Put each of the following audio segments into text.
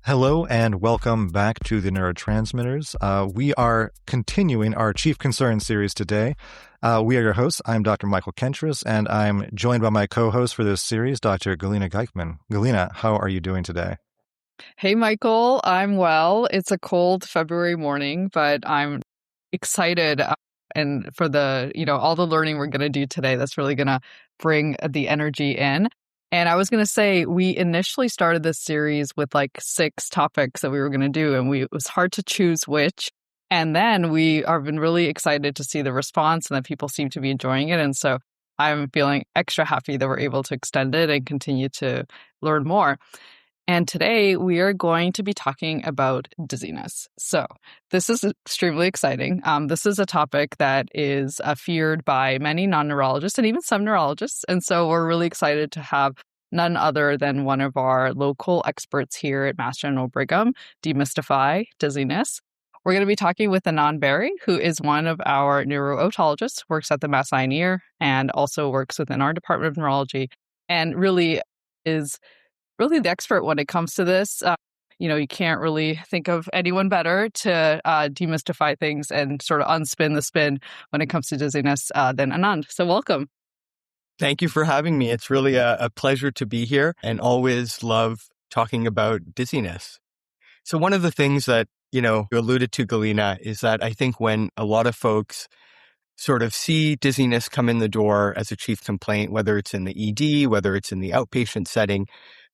Hello and welcome back to the Neurotransmitters. We are continuing our Chief Concern series today. We are your hosts. I'm Dr. Michael Kentris, and I'm joined by my co-host for this series, Dr. Galina Geichman. Galina, how are you doing today? Hey, Michael. I'm well. It's a cold February morning, but I'm excited and for all the learning we're going to do today. That's really going to bring the energy in. And I was going to say, we initially started this series with like 6 topics that we were going to do, and it was hard to choose which. And then we have been really excited to see the response and that people seem to be enjoying it. And so I'm feeling extra happy that we're able to extend it and continue to learn more. And today we are going to be talking about dizziness. So this is extremely exciting. This is a topic that is feared by many non-neurologists and even some neurologists. And so we're really excited to have none other than one of our local experts here at Mass General Brigham demystify dizziness. We're going to be talking with Bery, who is one of our neuro-otologists, works at the Mass Eye and Ear, and also works within our Department of Neurology, and really is the expert when it comes to this. You can't really think of anyone better to demystify things and sort of unspin the spin when it comes to dizziness than Anand. So welcome. Thank you for having me. It's really a pleasure to be here and always love talking about dizziness. So one of the things that, you alluded to, Galina, is that I think when a lot of folks sort of see dizziness come in the door as a chief complaint, whether it's in the ED, whether it's in the outpatient setting,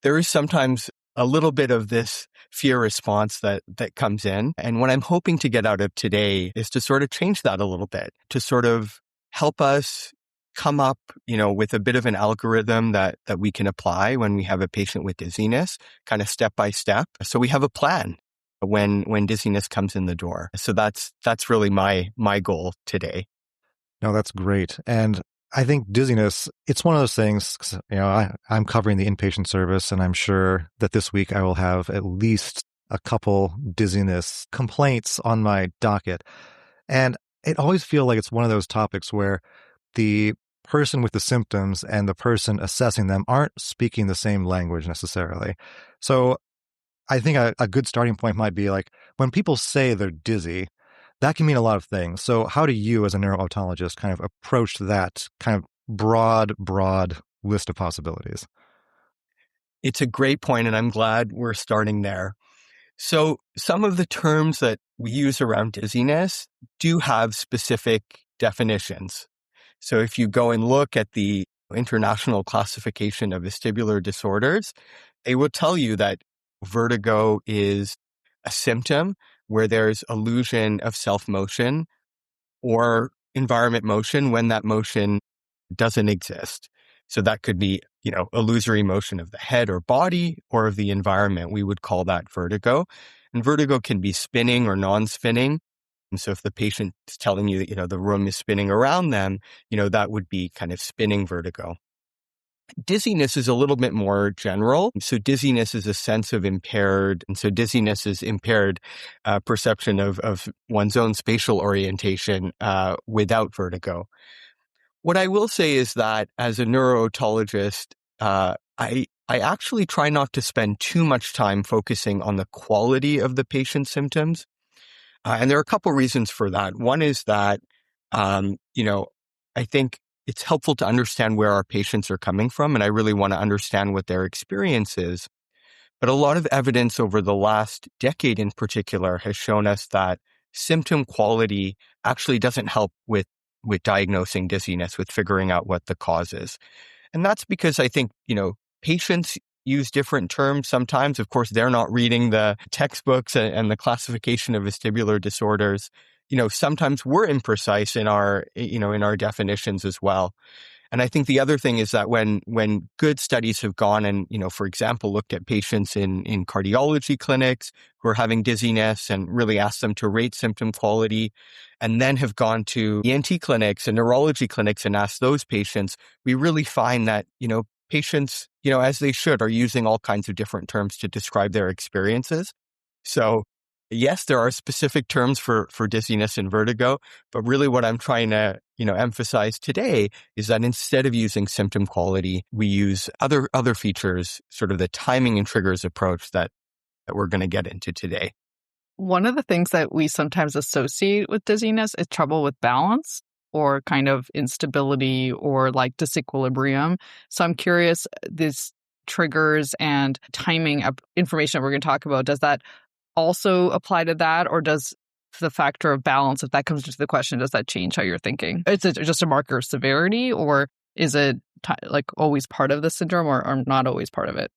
there is sometimes a little bit of this fear response that comes in. And what I'm hoping to get out of today is to sort of change that a little bit, to sort of help us come up, with a bit of an algorithm that we can apply when we have a patient with dizziness, kind of step by step. So we have a plan when dizziness comes in the door. So that's really my goal today. No, that's great. And I think dizziness, it's one of those things, I'm covering the inpatient service, and I'm sure that this week I will have at least a couple dizziness complaints on my docket. And it always feels like it's one of those topics where the person with the symptoms and the person assessing them aren't speaking the same language necessarily. So I think a good starting point might be like when people say they're dizzy, that can mean a lot of things. So how do you as a neuro-otologist kind of approach that kind of broad list of possibilities? It's a great point, and I'm glad we're starting there. So some of the terms that we use around dizziness do have specific definitions. So if you go and look at the International Classification of Vestibular Disorders, they will tell you that vertigo is a symptom where there's illusion of self-motion or environment motion when that motion doesn't exist. So that could be, illusory motion of the head or body or of the environment. We would call that vertigo. And vertigo can be spinning or non-spinning. And so if the patient is telling you that, the room is spinning around them, that would be kind of spinning vertigo. Dizziness is a little bit more general. So dizziness is a sense of impaired, and so dizziness is impaired perception of one's own spatial orientation without vertigo. What I will say is that as a neuro-otologist, I actually try not to spend too much time focusing on the quality of the patient's symptoms. And there are a couple reasons for that. One is that, I think it's helpful to understand where our patients are coming from, and I really want to understand what their experience is. But a lot of evidence over the last decade in particular has shown us that symptom quality actually doesn't help with diagnosing dizziness, with figuring out what the cause is. And that's because I think, patients use different terms sometimes. Of course, they're not reading the textbooks and the classification of vestibular disorders. Sometimes we're imprecise in our definitions as well. And I think the other thing is that when good studies have gone and, for example, looked at patients in cardiology clinics who are having dizziness and really asked them to rate symptom quality, and then have gone to ENT clinics and neurology clinics and asked those patients, we really find that, patients, as they should, are using all kinds of different terms to describe their experiences. So yes, there are specific terms for dizziness and vertigo, but really what I'm trying to, emphasize today is that instead of using symptom quality, we use other features, sort of the timing and triggers approach that that we're going to get into today. One of the things that we sometimes associate with dizziness is trouble with balance or kind of instability or like disequilibrium. So I'm curious, these triggers and timing of information that we're going to talk about, does that also apply to that, or does the factor of balance, if that comes into the question, does that change how you're thinking? Is it just a marker of severity, or is it like always part of the syndrome, or not always part of it?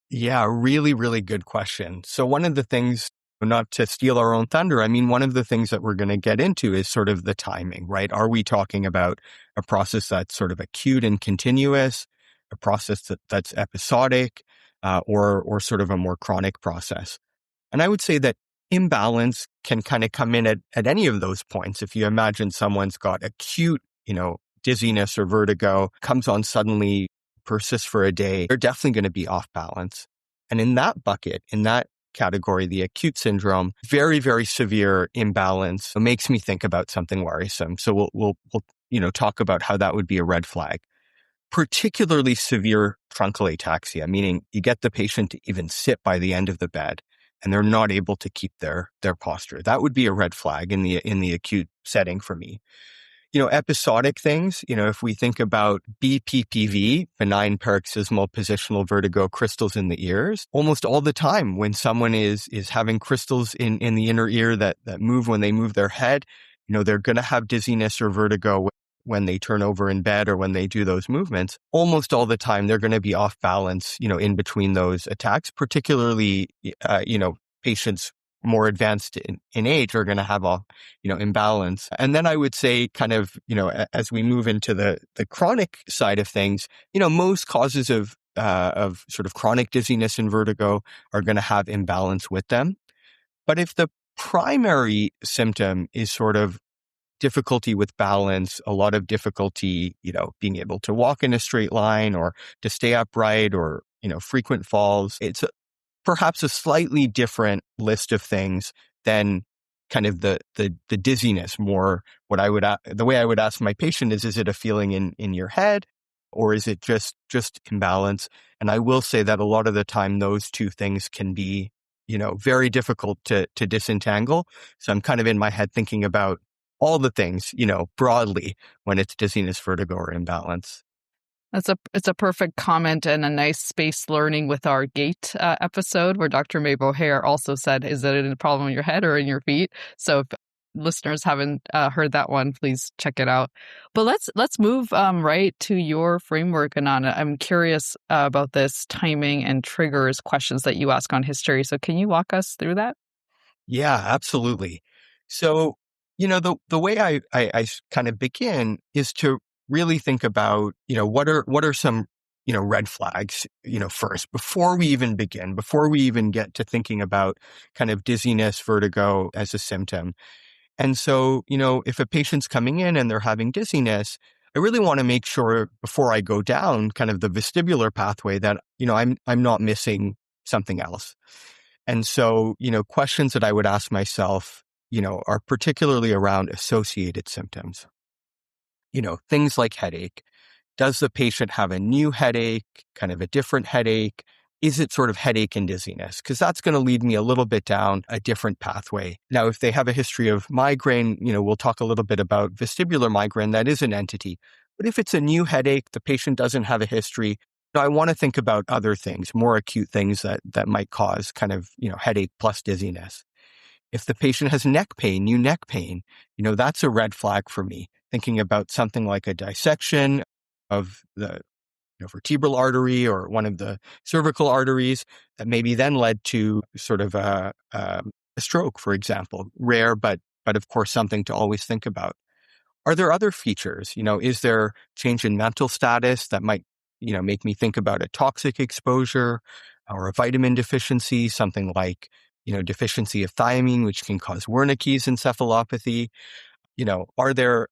Yeah, really, really good question. So one of the things, not to steal our own thunder, I mean, one of the things that we're going to get into is sort of the timing, right? Are we talking about a process that's sort of acute and continuous, a process that's episodic, or sort of a more chronic process? And I would say that imbalance can kind of come in at any of those points. If you imagine someone's got acute, dizziness or vertigo, comes on suddenly, persists for a day, they're definitely going to be off balance. And in that bucket, in that category, the acute syndrome, very, very severe imbalance makes me think about something worrisome. So we'll talk about how that would be a red flag. Particularly severe truncal ataxia, meaning you get the patient to even sit by the end of the bed and they're not able to keep their posture. That would be a red flag in the acute setting for me. Episodic things, if we think about BPPV, benign paroxysmal positional vertigo, crystals in the ears, almost all the time when someone is having crystals in the inner ear that move when they move their head, they're going to have dizziness or vertigo when they turn over in bed or when they do those movements. Almost all the time, they're going to be off balance, in between those attacks, particularly, patients more advanced in age are going to have a, imbalance. And then I would say kind of, as we move into the chronic side of things, most causes of sort of chronic dizziness and vertigo are going to have imbalance with them. But if the primary symptom is sort of difficulty with balance, a lot of difficulty, being able to walk in a straight line or to stay upright or, frequent falls, it's perhaps a slightly different list of things than kind of the dizziness. More what the way I would ask my patient is it a feeling in your head or is it just imbalance? And I will say that a lot of the time those two things can be, very difficult to disentangle. So I'm kind of in my head thinking about all the things, broadly when it's dizziness, vertigo, or imbalance. It's a perfect comment and a nice space learning with our gait episode where Dr. Mabel Hare also said, is it a problem in your head or in your feet? So if listeners haven't heard that one, please check it out. But let's move right to your framework, Anana. I'm curious about this timing and triggers questions that you ask on history. So can you walk us through that? Yeah, absolutely. So, the way I kind of begin is to really think about, what are some, red flags, first, before we even begin, before we even get to thinking about kind of dizziness, vertigo as a symptom. And so, if a patient's coming in and they're having dizziness, I really want to make sure before I go down kind of the vestibular pathway that, I'm not missing something else. And so, questions that I would ask myself, are particularly around associated symptoms. Things like headache. Does the patient have a new headache, kind of a different headache? Is it sort of headache and dizziness? Because that's going to lead me a little bit down a different pathway. Now, if they have a history of migraine, we'll talk a little bit about vestibular migraine. That is an entity. But if it's a new headache, the patient doesn't have a history, I want to think about other things, more acute things that might cause kind of, headache plus dizziness. If the patient has neck pain, new neck pain, that's a red flag for me. Thinking about something like a dissection of the vertebral artery or one of the cervical arteries that maybe then led to sort of a stroke, for example. Rare, but of course something to always think about. Are there other features? Is there change in mental status that might, make me think about a toxic exposure or a vitamin deficiency, something like, deficiency of thiamine, which can cause Wernicke's encephalopathy? Are there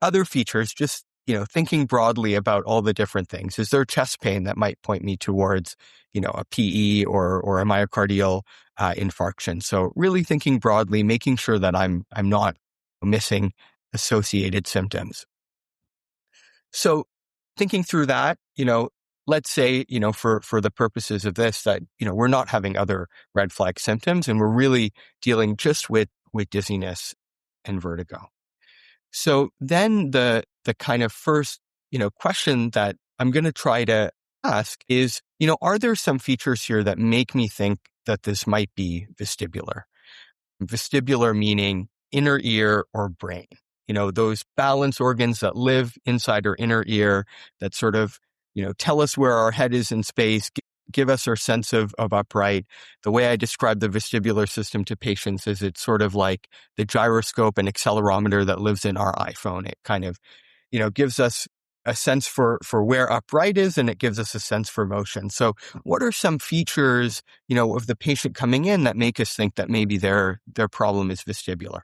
other features? Just, thinking broadly about all the different things. Is there chest pain that might point me towards, a PE or a myocardial infarction? So really thinking broadly, making sure that I'm not missing associated symptoms. So thinking through that, let's say, for the purposes of this, that, we're not having other red flag symptoms and we're really dealing just with dizziness and vertigo. So then the kind of first, question that I'm going to try to ask is, are there some features here that make me think that this might be vestibular? Vestibular meaning inner ear or brain. Those balance organs that live inside our inner ear that sort of, tell us where our head is in space, give us our sense of upright. The way I describe the vestibular system to patients is it's sort of like the gyroscope and accelerometer that lives in our iPhone. It kind of, gives us a sense for where upright is, and it gives us a sense for motion. So what are some features, of the patient coming in that make us think that maybe their problem is vestibular?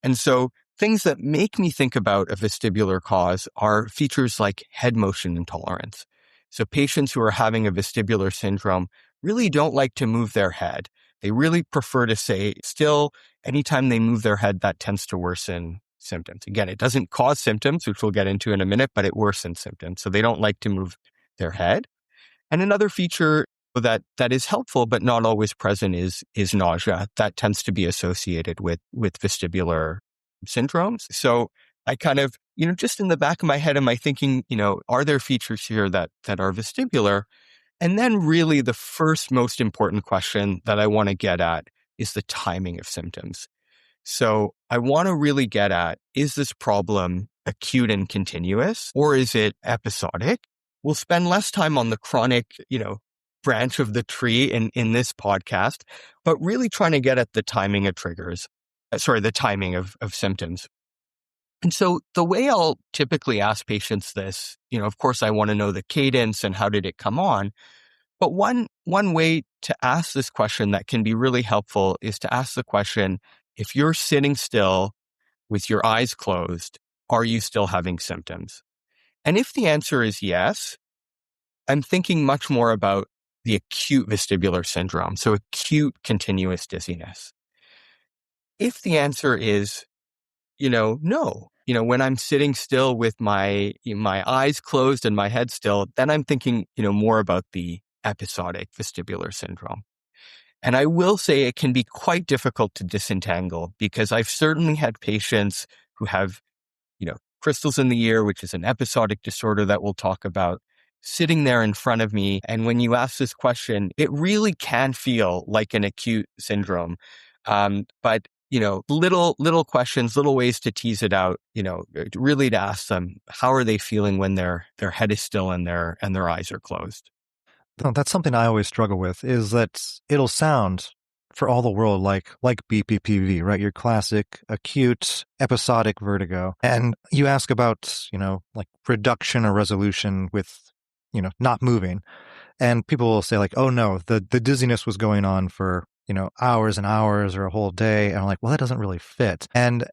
And so things that make me think about a vestibular cause are features like head motion intolerance. So patients who are having a vestibular syndrome really don't like to move their head. They really prefer to stay still. Anytime they move their head, that tends to worsen symptoms. Again, it doesn't cause symptoms, which we'll get into in a minute, but it worsens symptoms. So they don't like to move their head. And another feature that is helpful but not always present is nausea. That tends to be associated with vestibular syndromes. So I kind of, just in the back of my head, am I thinking, are there features here that are vestibular? And then really the first most important question that I want to get at is the timing of symptoms. So I want to really get at, is this problem acute and continuous, or is it episodic? We'll spend less time on the chronic, branch of the tree in this podcast, but really trying to get at the timing of triggers, the timing of symptoms. And so the way I'll typically ask patients this, of course, I want to know the cadence and how did it come on. But one way to ask this question that can be really helpful is to ask the question, if you're sitting still with your eyes closed, are you still having symptoms? And if the answer is yes, I'm thinking much more about the acute vestibular syndrome, so acute continuous dizziness. If the answer is, no, when I'm sitting still with my eyes closed and my head still, then I'm thinking, more about the episodic vestibular syndrome. And I will say it can be quite difficult to disentangle, because I've certainly had patients who have, crystals in the ear, which is an episodic disorder that we'll talk about, sitting there in front of me. And when you ask this question, it really can feel like an acute syndrome. But little questions, little ways to tease it out, really to ask them, how are they feeling when their head is still and their eyes are closed? No, that's something I always struggle with, is that it'll sound for all the world like BPPV, right? Your classic acute episodic vertigo. And you ask about, like reduction or resolution with, not moving. And people will say like, oh no, the dizziness was going on for, hours and hours or a whole day. And I'm like, well, that doesn't really fit. And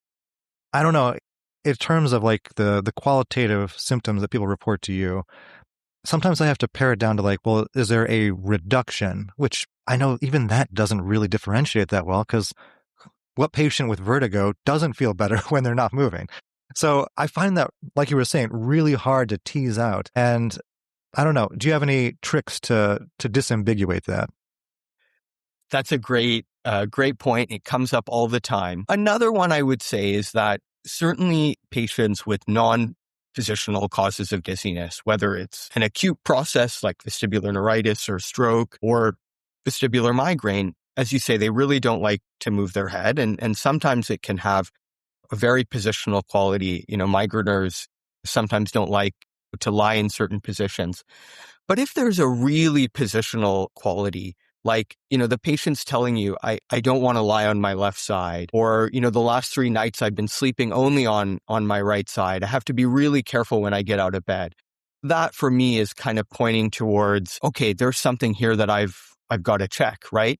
I don't know, in terms of like the qualitative symptoms that people report to you, sometimes I have to pare it down to like, well, is there a reduction? Which I know even that doesn't really differentiate that well, because what patient with vertigo doesn't feel better when they're not moving? So I find that, like you were saying, really hard to tease out. And I don't know, do you have any tricks to disambiguate that? That's a great point. It comes up all the time. Another one I would say is that certainly patients with non-positional causes of dizziness, whether it's an acute process like vestibular neuritis or stroke or vestibular migraine, as you say, they really don't like to move their head. And sometimes it can have a very positional quality. Migraineurs sometimes don't like to lie in certain positions. But if there's a really positional quality, like, the patient's telling you, I don't want to lie on my left side, or, the last 3 nights I've been sleeping only on my right side. I have to be really careful when I get out of bed. That for me is kind of pointing towards, okay, there's something here that I've got to check, right?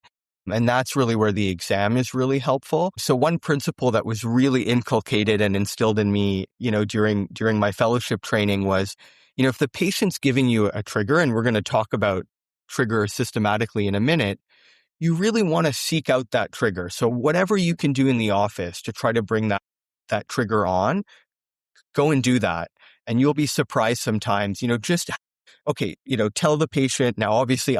And that's really where the exam is really helpful. So one principle that was really inculcated and instilled in me, during my fellowship training was, if the patient's giving you a trigger, and we're going to talk about trigger systematically in a minute, you really want to seek out that trigger. So whatever you can do in the office to try to bring that trigger on, go and do that. And you'll be surprised sometimes, just okay, tell the patient. Now, obviously,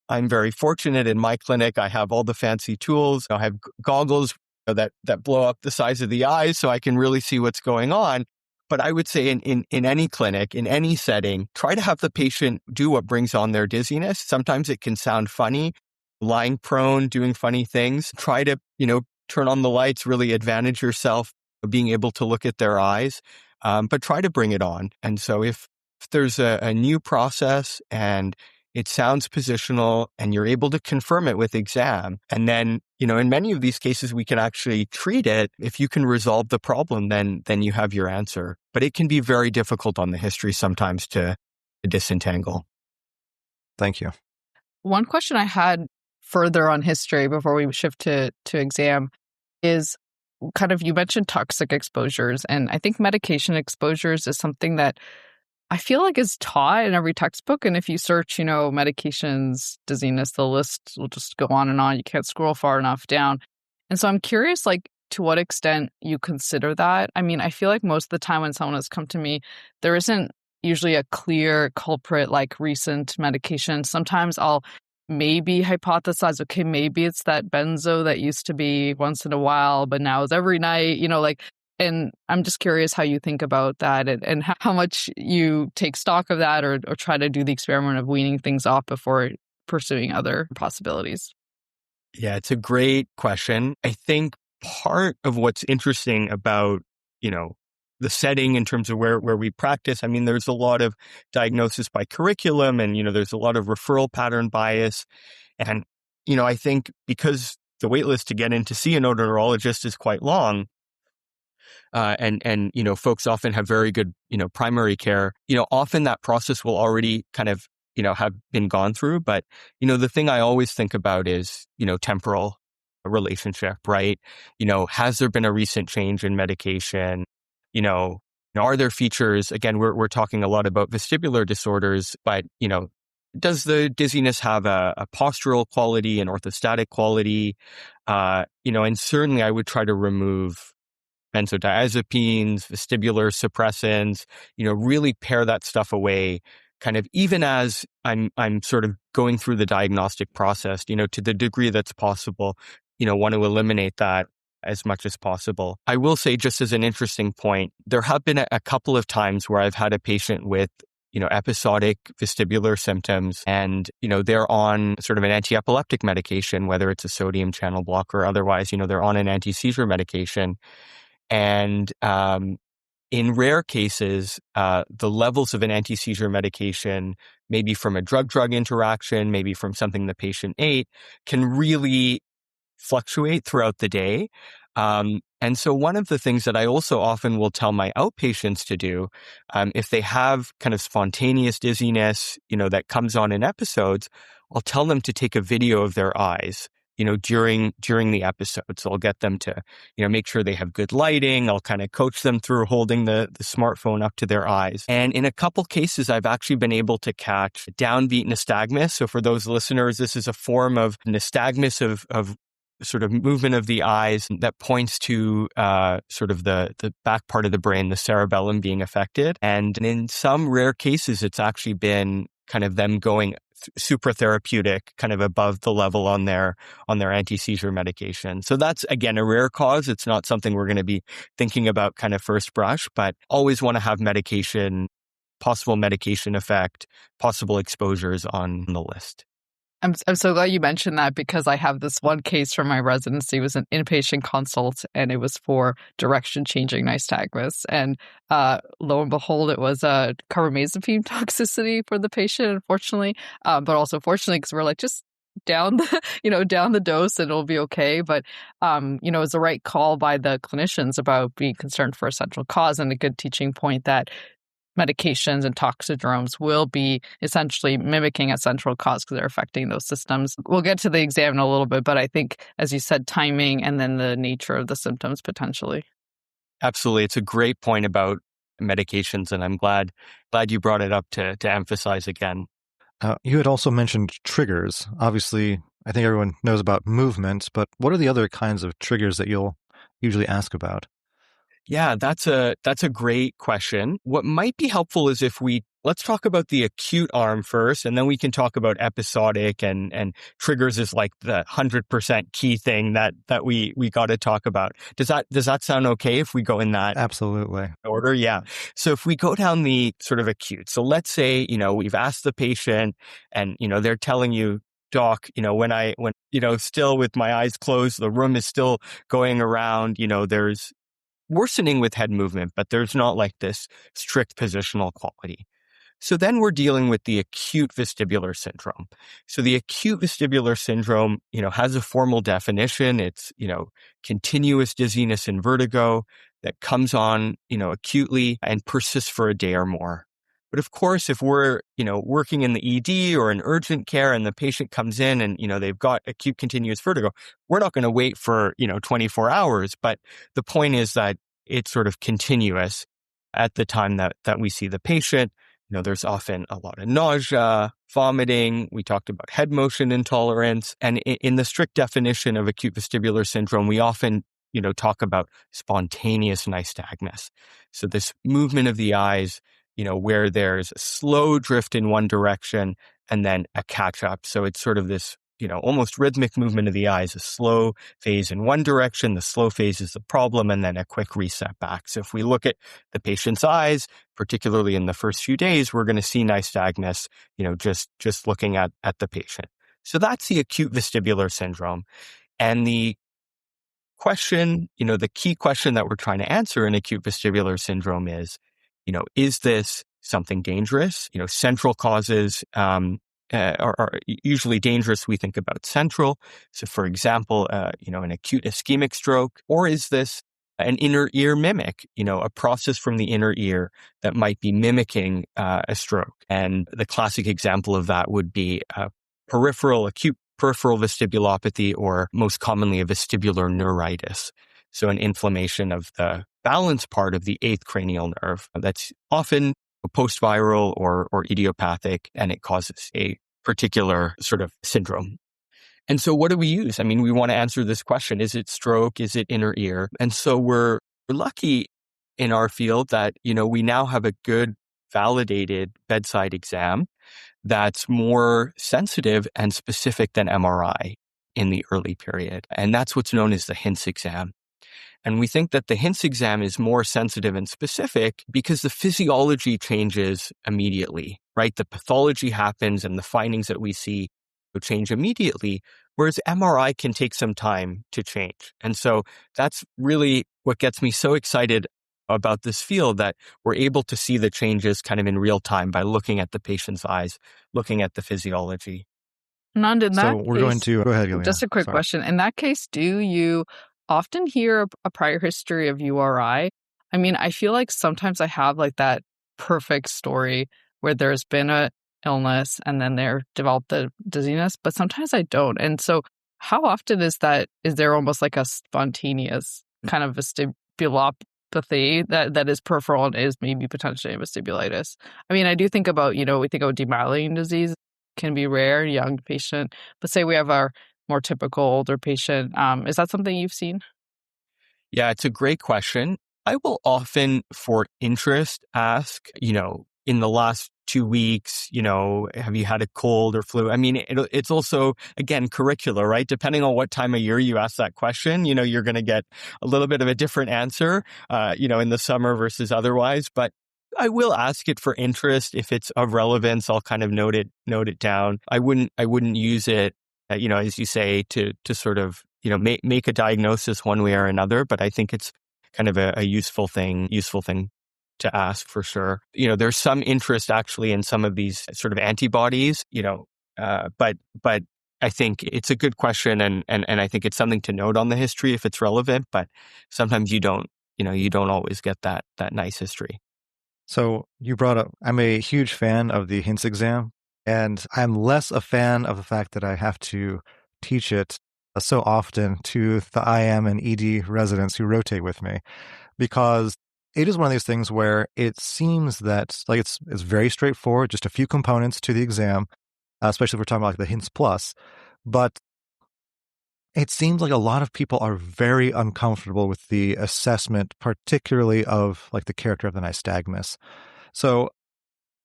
I'm very fortunate in my clinic. I have all the fancy tools. I have goggles that blow up the size of the eyes so I can really see what's going on. But I would say in any clinic, in any setting, try to have the patient do what brings on their dizziness. Sometimes it can sound funny, lying prone, doing funny things. Try to, turn on the lights, really advantage yourself of being able to look at their eyes, but try to bring it on. And so if there's a new process and it sounds positional and you're able to confirm it with exam, and then, in many of these cases, we can actually treat it. If you can resolve the problem, then you have your answer. But it can be very difficult on the history sometimes to disentangle. Thank you. One question I had further on history before we shift to exam is kind of, you mentioned toxic exposures, and I think medication exposures is something that I feel like is taught in every textbook. And if you search, medications, dizziness, the list will just go on and on. You can't scroll far enough down. And so I'm curious, to what extent you consider that. I mean, I feel like most of the time when someone has come to me, there isn't usually a clear culprit like recent medication. Sometimes I'll maybe hypothesize, okay, maybe it's that benzo that used to be once in a while, but now it's every night, and I'm just curious how you think about that and how much you take stock of that or try to do the experiment of weaning things off before pursuing other possibilities. Yeah, it's a great question. I think part of what's interesting about, the setting in terms of where we practice, I mean, there's a lot of diagnosis by curriculum and, there's a lot of referral pattern bias. And, I think because the wait list to get in to see an otoneurologist is quite long, and folks often have very good, primary care, often that process will already kind of, have been gone through. But, the thing I always think about is, temporal relationship, right? Has there been a recent change in medication? Are there features, again, we're talking a lot about vestibular disorders, but, does the dizziness have a postural quality, an orthostatic quality? And certainly I would try to remove benzodiazepines, vestibular suppressants, really pare that stuff away, kind of even as I'm sort of going through the diagnostic process, to the degree that's possible, want to eliminate that as much as possible. I will say, just as an interesting point, there have been a couple of times where I've had a patient with, episodic vestibular symptoms and, they're on sort of an anti-epileptic medication, whether it's a sodium channel blocker or otherwise, they're on an anti-seizure medication. And in rare cases, the levels of an anti-seizure medication, maybe from a drug-drug interaction, maybe from something the patient ate, can really fluctuate throughout the day. And so one of the things that I also often will tell my outpatients to do, if they have kind of spontaneous dizziness, that comes on in episodes, I'll tell them to take a video of their eyes, during the episode. So I'll get them to, make sure they have good lighting. I'll kind of coach them through holding the smartphone up to their eyes. And in a couple cases, I've actually been able to catch downbeat nystagmus. So for those listeners, this is a form of nystagmus of sort of movement of the eyes that points to sort of the back part of the brain, the cerebellum being affected. And in some rare cases, it's actually been kind of them going supratherapeutic, kind of above the level on their anti-seizure medication. So that's, again, a rare cause. It's not something we're going to be thinking about kind of first brush, but always want to have medication, possible medication effect, possible exposures on the list. I'm so glad you mentioned that because I have this one case from my residency. It was an inpatient consult and it was for direction changing nystagmus. And lo and behold, it was a carbamazepine toxicity for the patient, unfortunately. But also fortunately, because we're like, just down the dose and it'll be okay. But, it was the right call by the clinicians about being concerned for a central cause and a good teaching point that medications and toxidromes will be essentially mimicking a central cause because they're affecting those systems. We'll get to the exam in a little bit, but I think, as you said, timing and then the nature of the symptoms potentially. Absolutely. It's a great point about medications, and I'm glad you brought it up to emphasize again. You had also mentioned triggers. Obviously, I think everyone knows about movement, but what are the other kinds of triggers that you'll usually ask about? Yeah, that's a great question. What might be helpful is if let's talk about the acute arm first, and then we can talk about episodic and triggers is like the 100% key thing that we got to talk about. Does that sound okay if we go in that Absolutely. order? Yeah. So if we go down the sort of acute, so let's say, we've asked the patient and, they're telling you, doc, when still with my eyes closed, the room is still going around, there's worsening with head movement, but there's not like this strict positional quality. So then we're dealing with the acute vestibular syndrome. So the acute vestibular syndrome, has a formal definition. It's, continuous dizziness and vertigo that comes on, acutely and persists for a day or more. But of course, if we're, working in the ED or in urgent care and the patient comes in and, they've got acute continuous vertigo, we're not going to wait for, 24 hours. But the point is that it's sort of continuous at the time that we see the patient. There's often a lot of nausea, vomiting. We talked about head motion intolerance. And in the strict definition of acute vestibular syndrome, we often, talk about spontaneous nystagmus. So this movement of the eyes, where there's a slow drift in one direction and then a catch up. So it's sort of this, almost rhythmic movement of the eyes, a slow phase in one direction, the slow phase is the problem, and then a quick reset back. So if we look at the patient's eyes, particularly in the first few days, we're going to see nystagmus, just looking at the patient. So that's the acute vestibular syndrome. And the question, the key question that we're trying to answer in acute vestibular syndrome is this something dangerous? Central causes are usually dangerous. We think about central. So for example, an acute ischemic stroke, or is this an inner ear mimic, a process from the inner ear that might be mimicking a stroke? And the classic example of that would be acute peripheral vestibulopathy, or most commonly a vestibular neuritis. So an inflammation of the balance part of the eighth cranial nerve that's often post-viral or idiopathic, and it causes a particular sort of syndrome. And so what do we use? I mean, we want to answer this question. Is it stroke? Is it inner ear? And so we're lucky in our field that, we now have a good validated bedside exam that's more sensitive and specific than MRI in the early period. And that's what's known as the HINTS exam. And we think that the HINTS exam is more sensitive and specific because the physiology changes immediately, right? The pathology happens and the findings that we see will change immediately, whereas MRI can take some time to change. And so that's really what gets me so excited about this field, that we're able to see the changes kind of in real time by looking at the patient's eyes, looking at the physiology. Nand, in that we're case, going to go ahead, Ilya. Just a quick question. In that case, do you often hear a prior history of URI? I mean, I feel like sometimes I have like that perfect story where there's been a illness and then they're developed the dizziness, but sometimes I don't. And so how often is there almost like a spontaneous kind of vestibulopathy that is peripheral and is maybe potentially a vestibulitis? I mean, I do think about, we think about demyelinating disease can be rare, young patient, but say we have our more typical older patient. Is that something you've seen? Yeah, it's a great question. I will often, for interest, ask, in the last 2 weeks, have you had a cold or flu? I mean, it's also, again, curricular, right? Depending on what time of year you ask that question, you're going to get a little bit of a different answer, in the summer versus otherwise. But I will ask it for interest. If it's of relevance, I'll kind of note it down. I wouldn't use it, as you say, to sort of, make a diagnosis one way or another. But I think it's kind of a useful thing to ask for sure. There's some interest actually in some of these sort of antibodies, but I think it's a good question, and I think it's something to note on the history if it's relevant. But sometimes you don't always get that nice history. So you brought up, I'm a huge fan of the HINTS exam, and I'm less a fan of the fact that I have to teach it so often to the IM and ED residents who rotate with me, because it is one of these things where it seems that like it's very straightforward, just a few components to the exam, especially if we're talking about like the HINTS plus, but it seems like a lot of people are very uncomfortable with the assessment, particularly of like the character of the nystagmus. So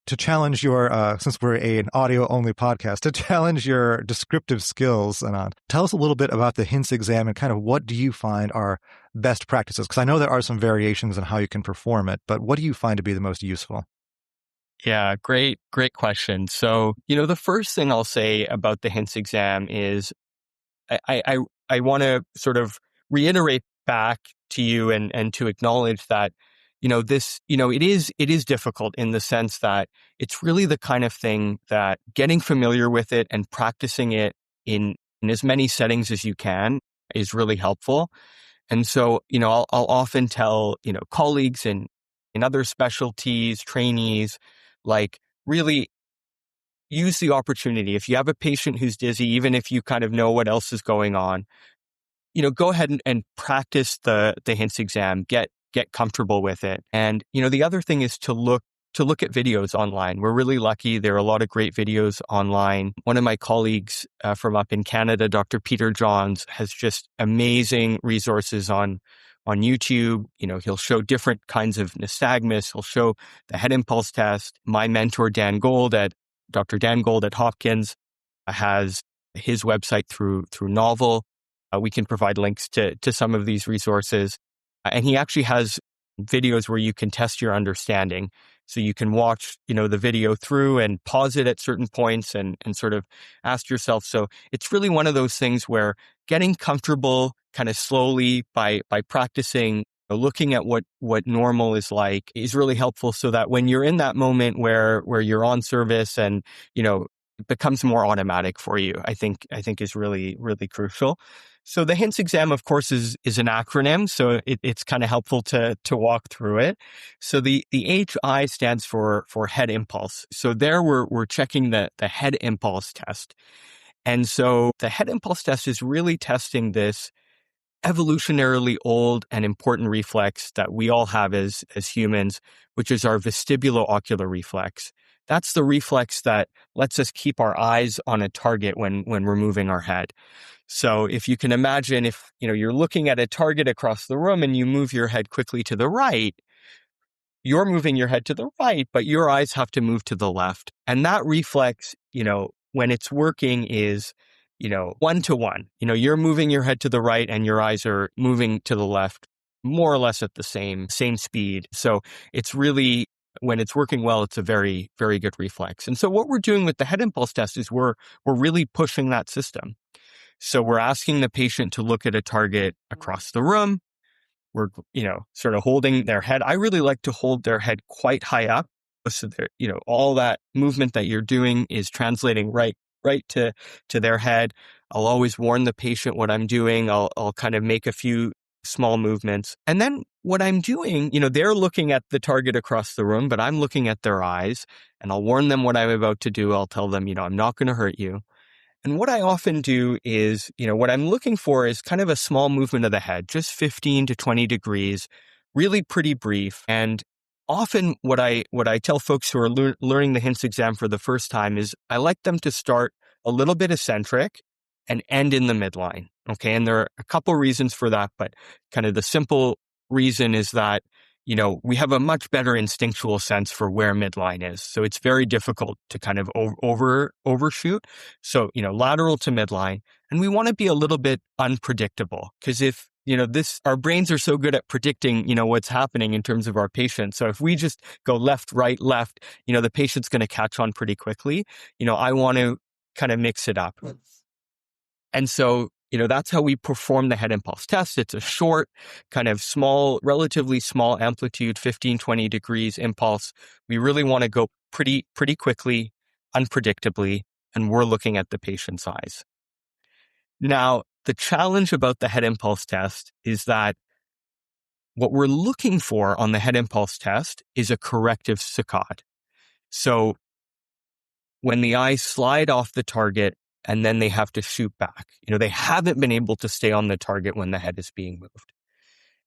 to challenge your, since we're an audio only podcast, to challenge your descriptive skills, and tell us a little bit about the HINTS exam and kind of what do you find are best practices? Because I know there are some variations in how you can perform it, but what do you find to be the most useful? Yeah, great question. So, the first thing I'll say about the HINTS exam is I want to sort of reiterate back to you and to acknowledge that, it is difficult in the sense that it's really the kind of thing that getting familiar with it and practicing it in as many settings as you can is really helpful. And so, I'll often tell, colleagues in other specialties, trainees, like really use the opportunity. If you have a patient who's dizzy, even if you kind of know what else is going on, go ahead and practice the HINTS exam, get comfortable with it. And, the other thing is to look at videos online. We're really lucky. There are a lot of great videos online. One of my colleagues from up in Canada, Dr. Peter Johns, has just amazing resources on YouTube. He'll show different kinds of nystagmus. He'll show the head impulse test. My mentor, Dr. Dan Gold at Hopkins has his website through Novel. We can provide links to some of these resources. And he actually has videos where you can test your understanding. So you can watch, the video through and pause it at certain points and sort of ask yourself. So it's really one of those things where getting comfortable kind of slowly by practicing, looking at what normal is like is really helpful so that when you're in that moment where you're on service and, it becomes more automatic for you, I think is really, really crucial. So the HINTS exam, of course, is an acronym, so it's kind of helpful to walk through it. So the HI stands for head impulse. So there we're checking the head impulse test. And so the head impulse test is really testing this evolutionarily old and important reflex that we all have as humans, which is our vestibulo-ocular reflex. That's the reflex that lets us keep our eyes on a target when we're moving our head. So if you can imagine if, you're looking at a target across the room and you move your head quickly to the right, you're moving your head to the right, but your eyes have to move to the left. And that reflex, when it's working is, 1-to-1. You're moving your head to the right and your eyes are moving to the left, more or less at the same speed. So it's really, when it's working well, it's a very, very good reflex. And so what we're doing with the head impulse test is we're really pushing that system. So we're asking the patient to look at a target across the room. We're, sort of holding their head. I really like to hold their head quite high up. So all that movement that you're doing is translating right to their head. I'll always warn the patient what I'm doing. I'll kind of make a few small movements. And then what I'm doing, they're looking at the target across the room, but I'm looking at their eyes and I'll warn them what I'm about to do. I'll tell them, I'm not going to hurt you. And what I often do is, what I'm looking for is kind of a small movement of the head, just 15 to 20 degrees, really pretty brief. And often what I tell folks who are learning the HINTS exam for the first time is I like them to start a little bit eccentric and end in the midline. Okay. And there are a couple reasons for that, but kind of the simple reason is that we have a much better instinctual sense for where midline is. So it's very difficult to kind of overshoot. So, lateral to midline. And we want to be a little bit unpredictable because if, our brains are so good at predicting, what's happening in terms of our patient. So if we just go left, right, left, the patient's going to catch on pretty quickly. I want to kind of mix it up. And so, that's how we perform the head impulse test. It's a short, kind of small, relatively small amplitude, 15, 20 degrees impulse. We really want to go pretty quickly, unpredictably, and we're looking at the patient's eyes. Now, the challenge about the head impulse test is that what we're looking for on the head impulse test is a corrective saccade. So when the eyes slide off the target, and then they have to shoot back. They haven't been able to stay on the target when the head is being moved.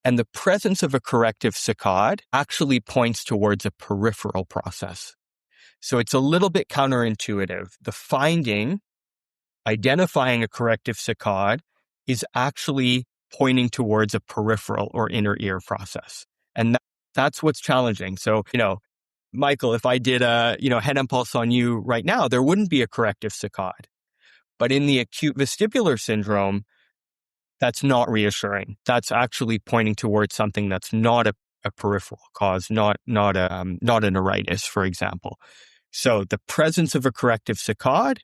And the presence of a corrective saccade actually points towards a peripheral process. So it's a little bit counterintuitive. The finding, identifying a corrective saccade, is actually pointing towards a peripheral or inner ear process. And that's what's challenging. So, Michael, if I did a, head impulse on you right now, there wouldn't be a corrective saccade. But in the acute vestibular syndrome, that's not reassuring. That's actually pointing towards something that's not a peripheral cause, not a neuritis, for example. So the presence of a corrective saccade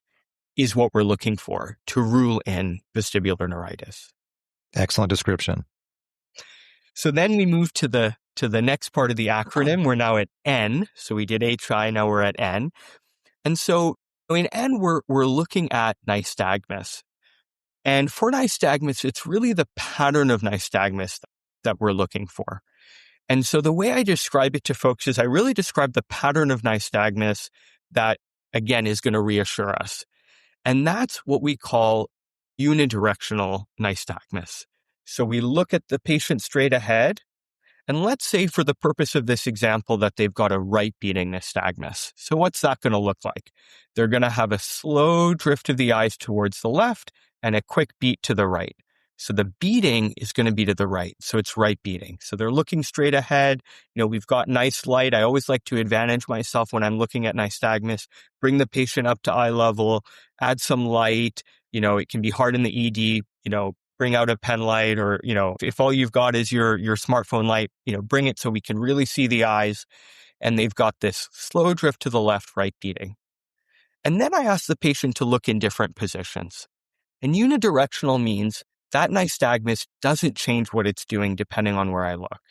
is what we're looking for to rule in vestibular neuritis. Excellent description. So then we move to the next part of the acronym. We're now at N. So we did HI, now we're at N. And so in N, we're looking at nystagmus. And for nystagmus, it's really the pattern of nystagmus that we're looking for. And so the way I describe it to folks is I really describe the pattern of nystagmus that, again, is going to reassure us. And that's what we call unidirectional nystagmus. So we look at the patient straight ahead, and let's say for the purpose of this example that they've got a right beating nystagmus. So what's that going to look like? They're going to have a slow drift of the eyes towards the left and a quick beat to the right. So the beating is going to be to the right. So it's right beating. So they're looking straight ahead. We've got nice light. I always like to advantage myself when I'm looking at nystagmus, bring the patient up to eye level, add some light. It can be hard in the ED, bring out a pen light, or, if all you've got is your smartphone light, bring it so we can really see the eyes. And they've got this slow drift to the left, right beating. And then I ask the patient to look in different positions. And unidirectional means that nystagmus doesn't change what it's doing depending on where I look.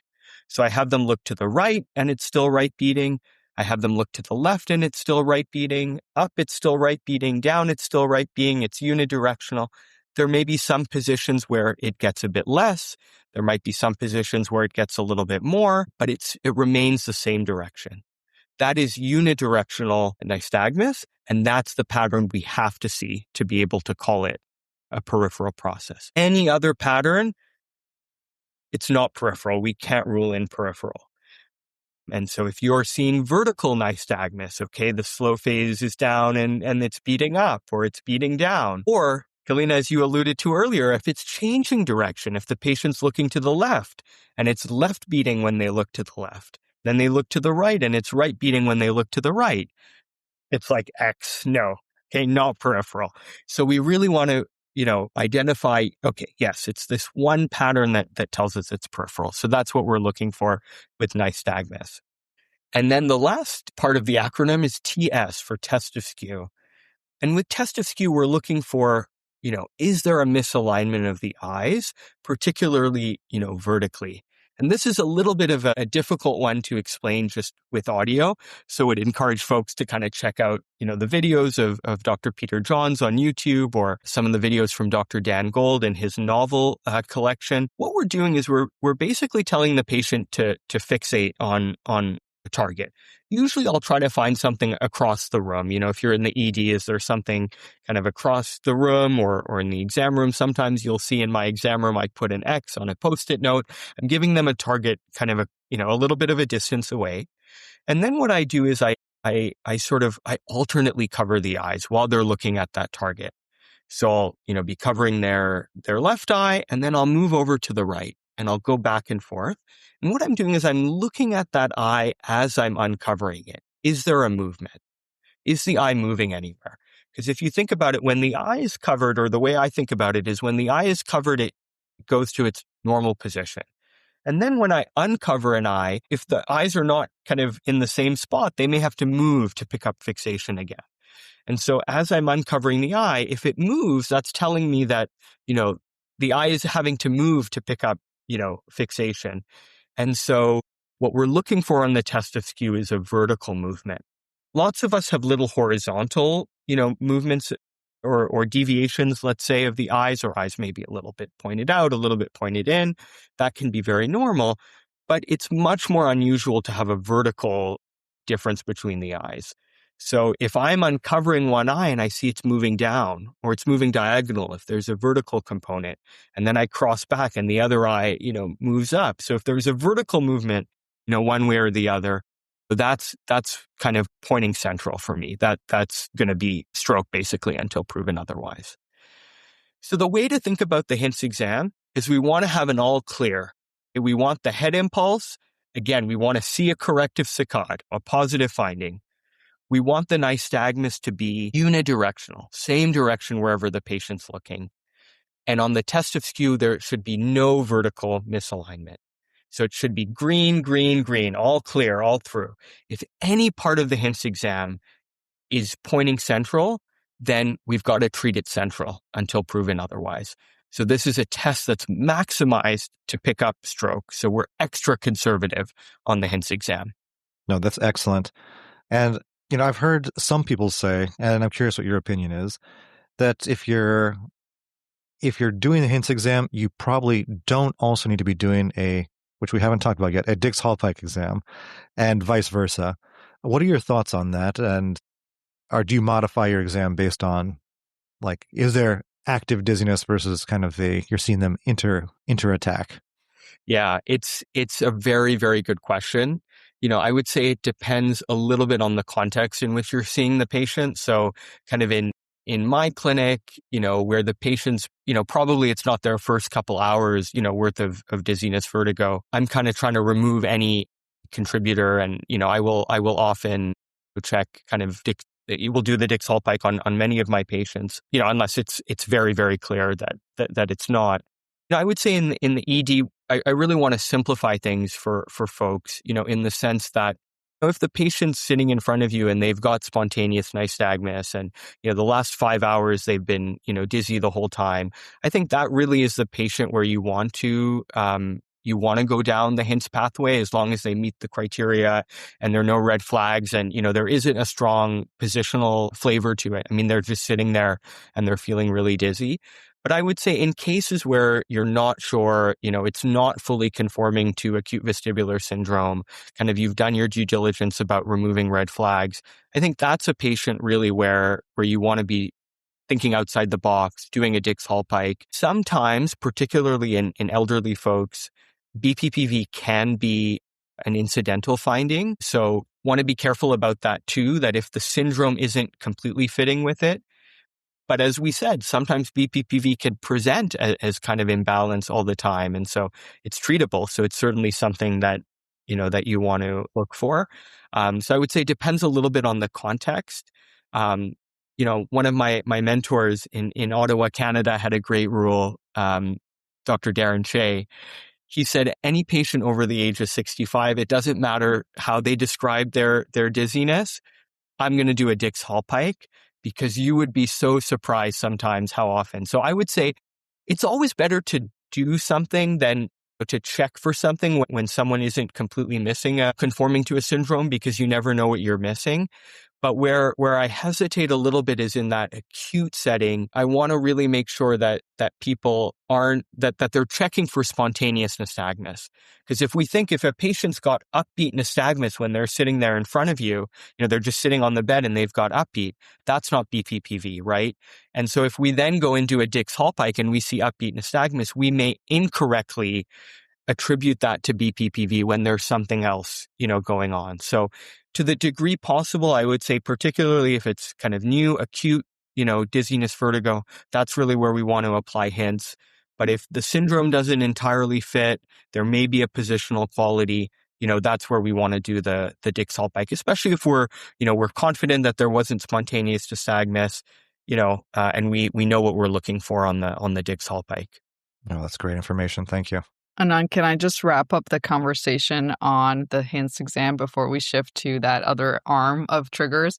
So I have them look to the right and it's still right beating. I have them look to the left and it's still right beating. Up, it's still right beating. Down, it's still right beating. It's unidirectional. There may be some positions where it gets a bit less. There might be some positions where it gets a little bit more, but it remains the same direction. That is unidirectional nystagmus, and that's the pattern we have to see to be able to call it a peripheral process. Any other pattern, it's not peripheral. We can't rule in peripheral. And so if you're seeing vertical nystagmus, okay, the slow phase is down and it's beating up or it's beating down. Or, Galina, as you alluded to earlier, if it's changing direction, if the patient's looking to the left and it's left beating when they look to the left, then they look to the right and it's right beating when they look to the right. It's like X, no, okay, not peripheral. So we really want to identify, okay, yes, it's this one pattern that tells us it's peripheral. So that's what we're looking for with nystagmus. And then the last part of the acronym is TS for test of skew. And with test of skew, we're looking for, is there a misalignment of the eyes, particularly, vertically? And this is a little bit of a difficult one to explain just with audio. So I'd encourage folks to kind of check out, the videos of Dr. Peter Johns on YouTube, or some of the videos from Dr. Dan Gold and his novel collection. What we're doing is we're basically telling the patient to fixate on a target. Usually I'll try to find something across the room. If you're in the ED, is there something kind of across the room or in the exam room? Sometimes you'll see in my exam room, I put an X on a Post-it note. I'm giving them a target kind of a little bit of a distance away. And then what I do is I alternately cover the eyes while they're looking at that target. So I'll, be covering their left eye, and then I'll move over to the right and I'll go back and forth. And what I'm doing is I'm looking at that eye as I'm uncovering it. Is there a movement? Is the eye moving anywhere? Because if you think about it, when the eye is covered, or the way I think about it is when the eye is covered, it goes to its normal position. And then when I uncover an eye, if the eyes are not kind of in the same spot, they may have to move to pick up fixation again. And so as I'm uncovering the eye, if it moves, that's telling me that, the eye is having to move to pick up, fixation. And so what we're looking for on the test of skew is a vertical movement. Lots of us have little horizontal, movements or deviations, let's say, of the eyes, or eyes may be a little bit pointed out, a little bit pointed in. That can be very normal, but it's much more unusual to have a vertical difference between the eyes. So if I'm uncovering one eye and I see it's moving down or it's moving diagonal, if there's a vertical component, and then I cross back and the other eye, moves up. So if there's a vertical movement, one way or the other, that's kind of pointing central for me. That's going to be stroke basically until proven otherwise. So the way to think about the HINTS exam is we want to have an all clear. We want the head impulse. Again, we want to see a corrective saccade, a positive finding. We want the nystagmus to be unidirectional, same direction wherever the patient's looking. And on the test of skew, there should be no vertical misalignment. So it should be green, green, green, all clear, all through. If any part of the HINTS exam is pointing central, then we've got to treat it central until proven otherwise. So this is a test that's maximized to pick up stroke. So we're extra conservative on the HINTS exam. No, that's excellent. And, I've heard some people say, and I'm curious what your opinion is, that if you're doing the HINTS exam, you probably don't also need to be doing which we haven't talked about yet, a Dix-Hallpike exam, and vice versa. What are your thoughts on that? And do you modify your exam based on, is there active dizziness versus kind of you're seeing them inter-attack? Yeah, it's a very, very good question. I would say it depends a little bit on the context in which you're seeing the patient. So kind of in my clinic, where the patients, probably it's not their first couple hours, worth of dizziness, vertigo. I'm kind of trying to remove any contributor, and, I will often check kind of we'll do the Dix-Hallpike on many of my patients, unless it's very, very clear that it's not. I would say in the ED, I really want to simplify things for folks, in the sense that if the patient's sitting in front of you and they've got spontaneous nystagmus and, the last 5 hours they've been, dizzy the whole time, I think that really is the patient where you want to go down the HINTS pathway as long as they meet the criteria and there are no red flags and, there isn't a strong positional flavor to it. I mean, they're just sitting there and they're feeling really dizzy. But I would say in cases where you're not sure, it's not fully conforming to acute vestibular syndrome, kind of you've done your due diligence about removing red flags, I think that's a patient really where you want to be thinking outside the box, doing a Dix-Hallpike. Sometimes, particularly in elderly folks, BPPV can be an incidental finding. So want to be careful about that too, that if the syndrome isn't completely fitting with it. But as we said, sometimes BPPV can present as kind of imbalance all the time. And so it's treatable. So it's certainly something that, that you want to look for. So I would say it depends a little bit on the context. One of my mentors in Ottawa, Canada, had a great rule, Dr. Darren Shea. He said, any patient over the age of 65, it doesn't matter how they describe their dizziness, I'm going to do a Dix-Hallpike, because you would be so surprised sometimes how often. So I would say it's always better to do something than to check for something when someone isn't completely missing conforming to a syndrome, because you never know what you're missing. But where I hesitate a little bit is in that acute setting. I want to really make sure that people aren't, that they're checking for spontaneous nystagmus. Because if a patient's got upbeat nystagmus when they're sitting there in front of you, they're just sitting on the bed and they've got upbeat, that's not BPPV, right? And so if we then go into a Dix-Hallpike and we see upbeat nystagmus, we may incorrectly attribute that to BPPV when there's something else, going on. So to the degree possible, I would say, particularly if it's kind of new, acute, dizziness, vertigo, that's really where we want to apply HINTS. But if the syndrome doesn't entirely fit, there may be a positional quality, that's where we want to do the Dix-Hallpike, especially if we're confident that there wasn't spontaneous nystagmus, and we know what we're looking for on the Dix-Hallpike. Oh, that's great information. Thank you. Anand, can I just wrap up the conversation on the HINTS exam before we shift to that other arm of triggers?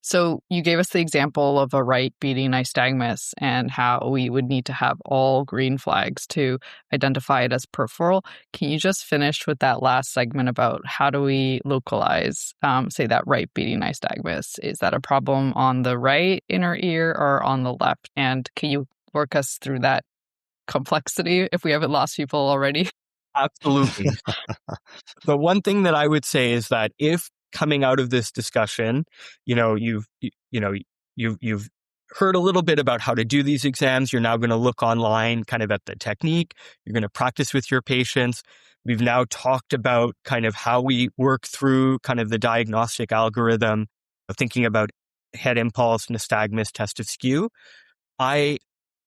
So you gave us the example of a right beating nystagmus and how we would need to have all green flags to identify it as peripheral. Can you just finish with that last segment about how do we localize, say, that right beating nystagmus? Is that a problem on the right inner ear or on the left? And can you work us through that complexity if we haven't lost people already? Absolutely. The one thing that I would say is that if coming out of this discussion, you've heard a little bit about how to do these exams, you're now going to look online kind of at the technique, you're going to practice with your patients. We've now talked about kind of how we work through kind of the diagnostic algorithm of thinking about head impulse, nystagmus, test of skew. I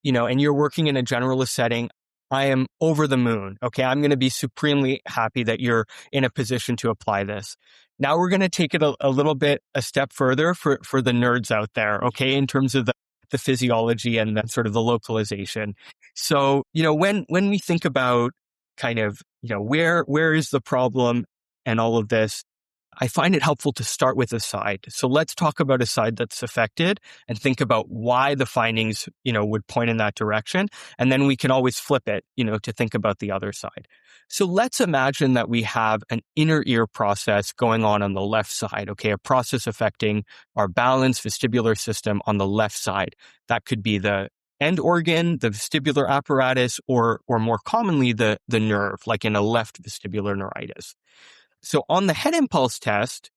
and you're working in a generalist setting, I am over the moon. Okay. I'm going to be supremely happy that you're in a position to apply this. Now we're going to take it a little bit a step further for the nerds out there. Okay. In terms of the physiology and then sort of the localization. So, when we think about kind of, where is the problem and all of this, I find it helpful to start with a side. So let's talk about a side that's affected and think about why the findings, would point in that direction. And then we can always flip it, to think about the other side. So let's imagine that we have an inner ear process going on the left side, okay? A process affecting our balance vestibular system on the left side. That could be the end organ, the vestibular apparatus, or more commonly, the nerve, like in a left vestibular neuritis. So on the head impulse test,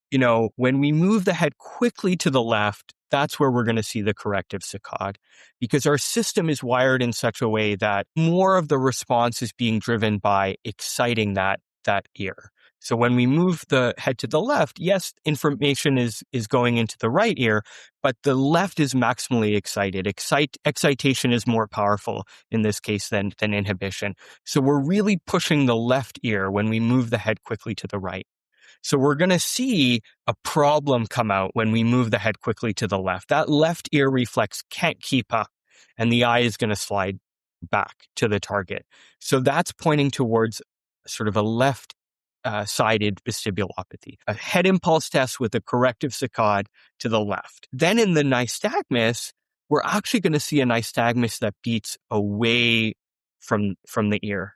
when we move the head quickly to the left, that's where we're going to see the corrective saccade, because our system is wired in such a way that more of the response is being driven by exciting that ear. So when we move the head to the left, yes, information is going into the right ear, but the left is maximally excited. Excitation is more powerful in this case than inhibition. So we're really pushing the left ear when we move the head quickly to the right. So we're going to see a problem come out when we move the head quickly to the left. That left ear reflex can't keep up, and the eye is going to slide back to the target. So that's pointing towards sort of a left-sided vestibulopathy, a head impulse test with a corrective saccade to the left. Then in the nystagmus, we're actually going to see a nystagmus that beats away from the ear.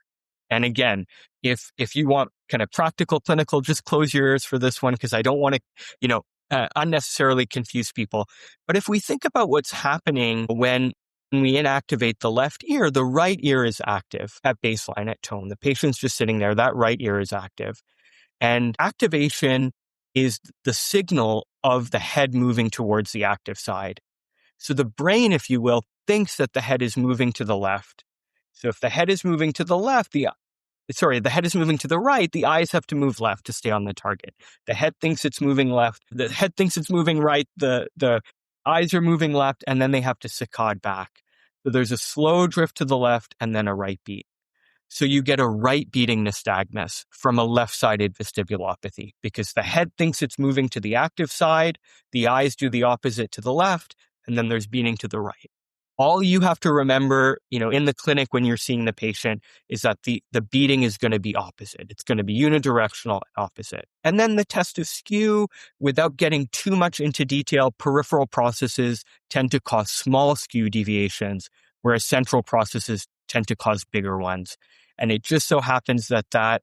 And again, if you want kind of practical clinical, just close your ears for this one, because I don't want to, unnecessarily confuse people. But if we think about what's happening when we inactivate the left ear, the right ear is active at baseline, at tone. The patient's just sitting there. That right ear is active. And activation is the signal of the head moving towards the active side. So the brain, if you will, thinks that the head is moving to the left. So if the head is moving to the left, the head is moving to the right, the eyes have to move left to stay on the target. The head thinks it's moving left. The head thinks it's moving right. The eyes are moving left, and then they have to saccade back. So there's a slow drift to the left and then a right beat. So you get a right beating nystagmus from a left-sided vestibulopathy, because the head thinks it's moving to the active side, the eyes do the opposite to the left, and then there's beating to the right. All you have to remember, in the clinic when you're seeing the patient, is that the beating is going to be opposite. It's going to be unidirectional opposite. And then the test of skew, without getting too much into detail, peripheral processes tend to cause small skew deviations, whereas central processes tend to cause bigger ones. And it just so happens that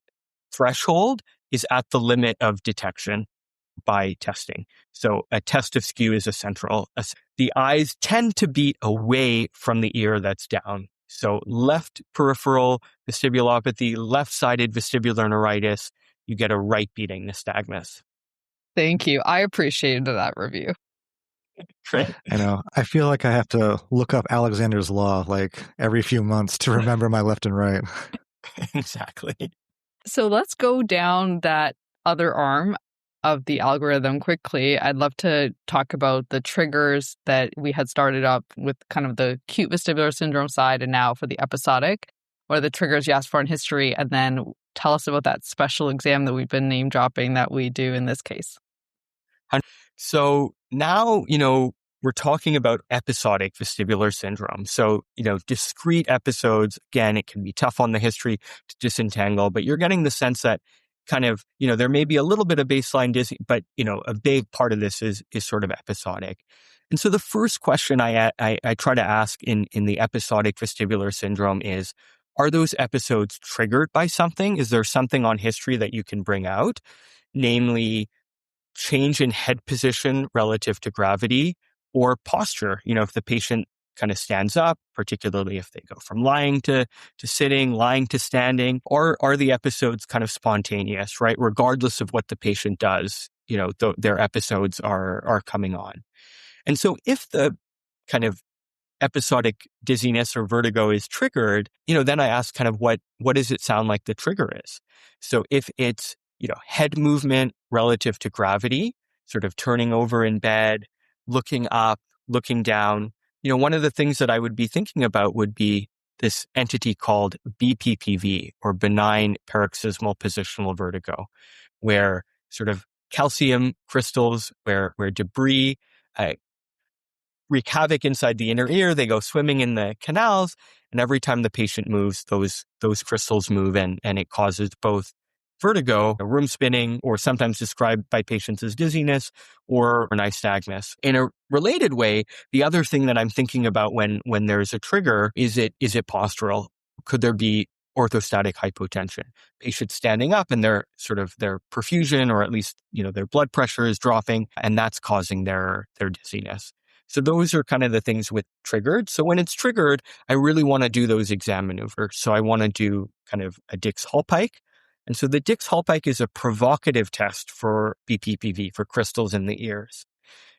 threshold is at the limit of detection by testing. So a test of skew is essential. The eyes tend to beat away from the ear that's down. So left peripheral vestibulopathy, left-sided vestibular neuritis, you get a right beating nystagmus. Thank you. I appreciated that review. Great. I know. I feel like I have to look up Alexander's law like every few months to remember my left and right. Exactly. So let's go down that other arm of the algorithm quickly. I'd love to talk about the triggers that we had started up with kind of the acute vestibular syndrome side, and now for the episodic. What are the triggers you asked for in history? And then tell us about that special exam that we've been name dropping that we do in this case. So now, we're talking about episodic vestibular syndrome. So, discrete episodes, again, it can be tough on the history to disentangle, but you're getting the sense that kind of, there may be a little bit of baseline dizzy, but, a big part of this is sort of episodic. And so the first question I try to ask in the episodic vestibular syndrome is, are those episodes triggered by something? Is there something on history that you can bring out? Namely, change in head position relative to gravity or posture. If the patient kind of stands up, particularly if they go from lying to sitting, lying to standing, or are the episodes kind of spontaneous, right? Regardless of what the patient does, their episodes are coming on. And so if the kind of episodic dizziness or vertigo is triggered, then I ask kind of what does it sound like the trigger is? So if it's, head movement relative to gravity, sort of turning over in bed, looking up, looking down, one of the things that I would be thinking about would be this entity called BPPV, or benign paroxysmal positional vertigo, where sort of calcium crystals, where debris wreak havoc inside the inner ear. They go swimming in the canals, and every time the patient moves, those crystals move, and it causes both vertigo, room spinning, or sometimes described by patients as dizziness or nystagmus. In a related way, the other thing that I'm thinking about when there's a trigger is it postural? Could there be orthostatic hypotension? Patients standing up and their perfusion, or at least their blood pressure is dropping, and that's causing their dizziness. So those are kind of the things with triggered. So when it's triggered, I really want to do those exam maneuvers. So I want to do kind of a Dix-Hallpike. And so the Dix-Hallpike is a provocative test for BPPV, for crystals in the ears.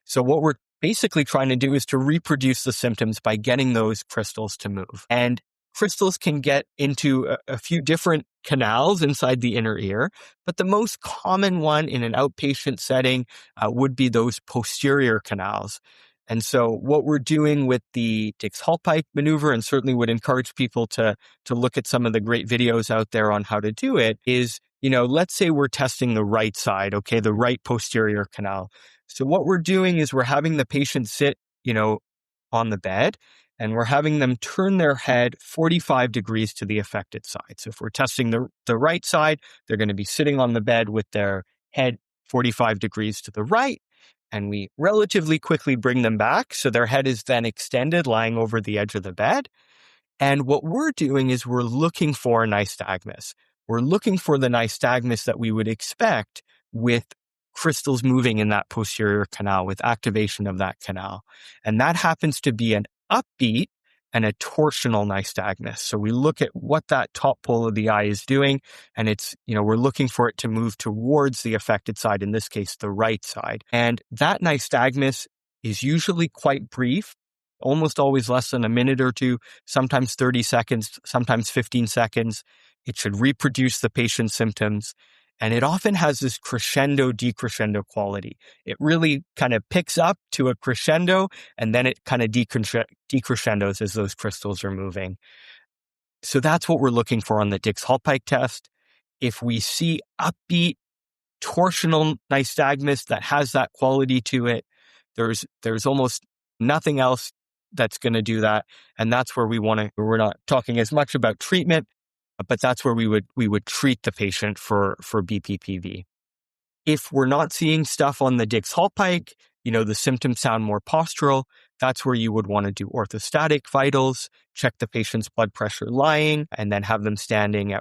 So what we're basically trying to do is to reproduce the symptoms by getting those crystals to move. And crystals can get into a few different canals inside the inner ear, but the most common one in an outpatient setting would be those posterior canals. And so what we're doing with the Dix-Hallpike maneuver, and certainly would encourage people to look at some of the great videos out there on how to do it, is, let's say we're testing the right side, okay, the right posterior canal. So what we're doing is we're having the patient sit, on the bed, and we're having them turn their head 45 degrees to the affected side. So if we're testing the right side, they're going to be sitting on the bed with their head 45 degrees to the right. And we relatively quickly bring them back. So their head is then extended, lying over the edge of the bed. And what we're doing is we're looking for nystagmus. We're looking for the nystagmus that we would expect with crystals moving in that posterior canal, with activation of that canal. And that happens to be an upbeat and a torsional nystagmus. So we look at what that top pole of the eye is doing, and it's, we're looking for it to move towards the affected side, in this case, the right side. And that nystagmus is usually quite brief, almost always less than a minute or two, sometimes 30 seconds, sometimes 15 seconds. It should reproduce the patient's symptoms. And it often has this crescendo, decrescendo quality. It really kind of picks up to a crescendo, and then it kind of decrescendos as those crystals are moving. So that's what we're looking for on the Dix-Hallpike test. If we see upbeat, torsional nystagmus that has that quality to it, there's almost nothing else that's going to do that. And that's where we're not talking as much about treatment, but that's where we would treat the patient for BPPV. If we're not seeing stuff on the Dix-Hallpike, the symptoms sound more postural, that's where you would want to do orthostatic vitals, check the patient's blood pressure lying, and then have them standing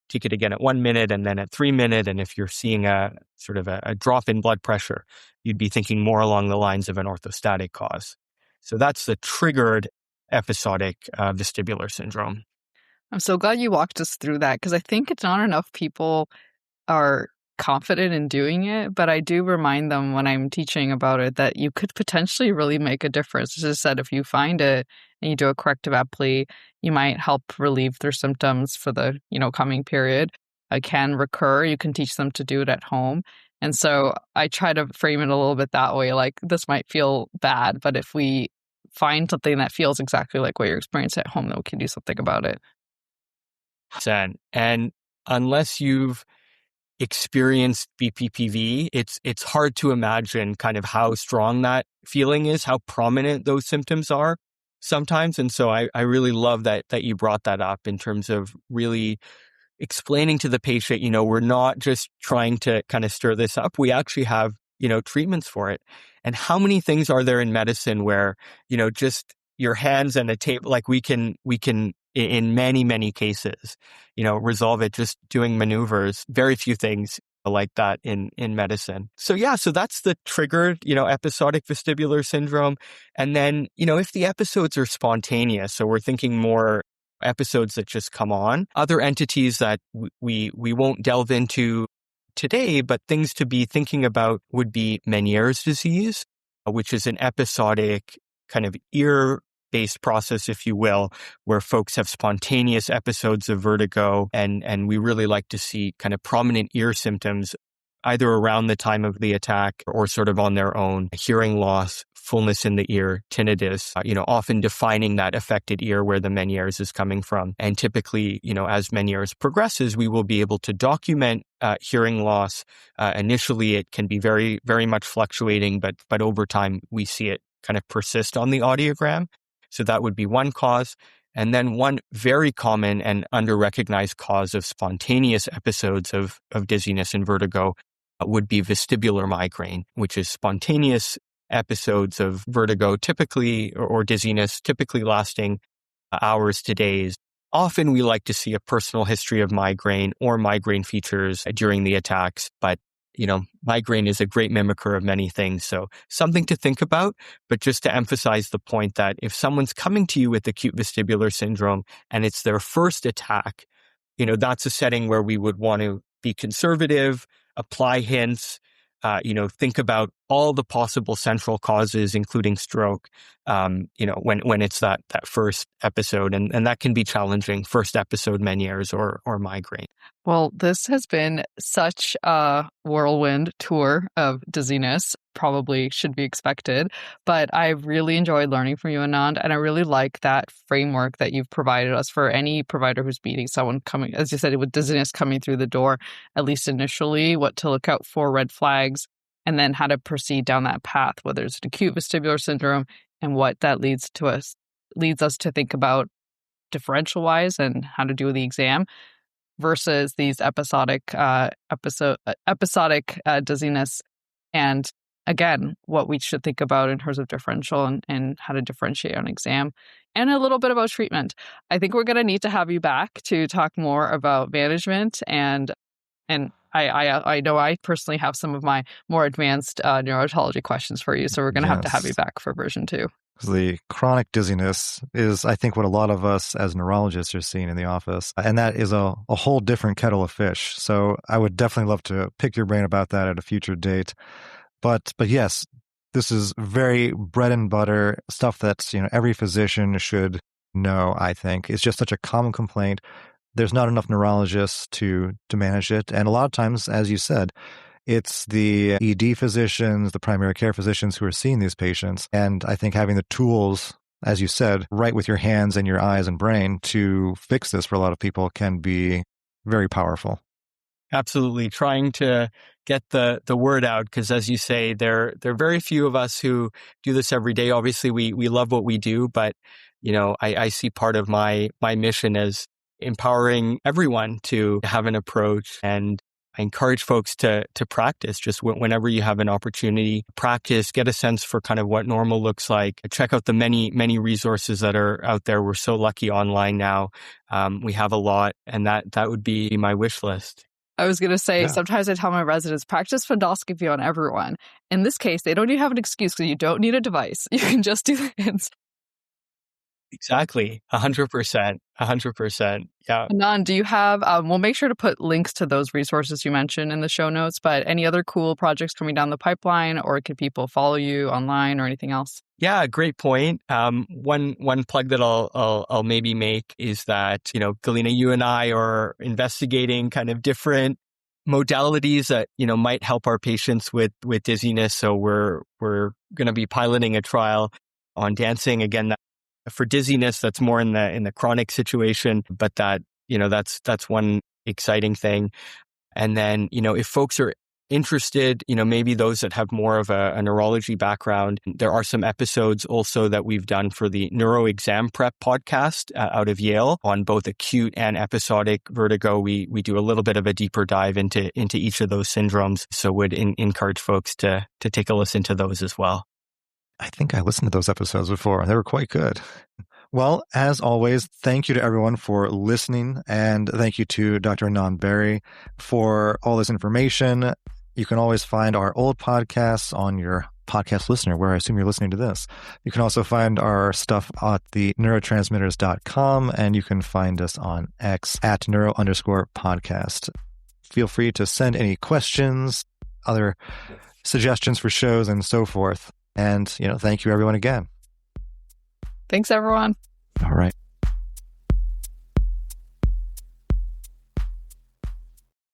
take it again at 1 minute and then at 3 minutes. And if you're seeing a sort of a drop in blood pressure, you'd be thinking more along the lines of an orthostatic cause. So that's the triggered episodic vestibular syndrome. I'm so glad you walked us through that, because I think it's not enough people are confident in doing it, but I do remind them when I'm teaching about it that you could potentially really make a difference. As I said, if you find it and you do a corrective appli, you might help relieve their symptoms for the coming period. It can recur. You can teach them to do it at home. And so I try to frame it a little bit that way, like this might feel bad, but if we find something that feels exactly like what you're experiencing at home, then we can do something about it. And unless you've experienced BPPV, it's hard to imagine kind of how strong that feeling is, how prominent those symptoms are sometimes. And so I really love that you brought that up in terms of really explaining to the patient, we're not just trying to kind of stir this up. We actually have, treatments for it. And how many things are there in medicine where, just your hands and a tape, like we can in many, many cases, resolve it just doing maneuvers. Very few things like that in medicine. So that's the triggered, episodic vestibular syndrome. And then, if the episodes are spontaneous, so we're thinking more episodes that just come on, other entities that we won't delve into today, but things to be thinking about would be Meniere's disease, which is an episodic kind of ear-based process, if you will, where folks have spontaneous episodes of vertigo, and we really like to see kind of prominent ear symptoms either around the time of the attack or sort of on their own. Hearing loss, fullness in the ear, tinnitus, often defining that affected ear where the Meniere's is coming from. And typically, as Meniere's progresses, we will be able to document hearing loss. Initially, it can be very, very much fluctuating, but over time, we see it kind of persist on the audiogram. So that would be one cause. And then one very common and under-recognized cause of spontaneous episodes of dizziness and vertigo would be vestibular migraine, which is spontaneous episodes of vertigo typically, or dizziness, typically lasting hours to days. Often we like to see a personal history of migraine or migraine features during the attacks, but migraine is a great mimicker of many things. So something to think about, but just to emphasize the point that if someone's coming to you with acute vestibular syndrome and it's their first attack, that's a setting where we would want to be conservative, apply hints, think about all the possible central causes, including stroke, when it's that first episode. And that can be challenging, first episode Meniere's or migraine. Well, this has been such a whirlwind tour of dizziness, probably should be expected, but I've really enjoyed learning from you, Anand, and I really like that framework that you've provided us for any provider who's meeting someone coming, as you said, with dizziness coming through the door, at least initially, what to look out for, red flags, and then how to proceed down that path, whether it's an acute vestibular syndrome and what that leads us to think about differential-wise and how to do the exam, versus these episodic dizziness, and again, what we should think about in terms of differential and how to differentiate on exam, and a little bit about treatment. I think we're going to need to have you back to talk more about management, and I know I personally have some of my more advanced neurology questions for you, so we're going to have you back for version 2. The chronic dizziness is, I think, what a lot of us as neurologists are seeing in the office. And that is a whole different kettle of fish. So I would definitely love to pick your brain about that at a future date. But yes, this is very bread and butter stuff that, every physician should know, I think. It's just such a common complaint. There's not enough neurologists to manage it. And a lot of times, as you said, it's the ED physicians, the primary care physicians who are seeing these patients. And I think having the tools, as you said, right with your hands and your eyes and brain to fix this for a lot of people can be very powerful. Absolutely. Trying to get the word out, because as you say, there are very few of us who do this every day. Obviously, we love what we do, but I see part of my mission as empowering everyone to have an approach, and I encourage folks to practice just whenever you have an opportunity. Practice, get a sense for kind of what normal looks like. Check out the many, many resources that are out there. We're so lucky online now. We have a lot, and that would be my wish list. I was going to say, Sometimes I tell my residents, practice fundoscopy on everyone. In this case, they don't even have an excuse because you don't need a device. You can just do the hands. Exactly. 100%. 100%. Yeah. Anand, do you have, we'll make sure to put links to those resources you mentioned in the show notes, but any other cool projects coming down the pipeline, or can people follow you online or anything else? Yeah, great point. One plug that I'll maybe make is that, Galina, you and I are investigating kind of different modalities that, might help our patients with dizziness. So we're going to be piloting a trial on dancing. Again, for dizziness, that's more in the chronic situation, but that's one exciting thing. And then, if folks are interested, maybe those that have more of a neurology background, there are some episodes also that we've done for the Neuro Exam Prep podcast out of Yale on both acute and episodic vertigo. We do a little bit of a deeper dive into each of those syndromes. So would encourage folks to take a listen to those as well. I think I listened to those episodes before. They were quite good. Well, as always, thank you to everyone for listening, and thank you to Dr. Anand Bery for all this information. You can always find our old podcasts on your podcast listener, where I assume you're listening to this. You can also find our stuff at the neurotransmitters.com, and you can find us on X at neuro_podcast. Feel free to send any questions, other suggestions for shows, and so forth. And, thank you everyone again. Thanks, everyone. All right.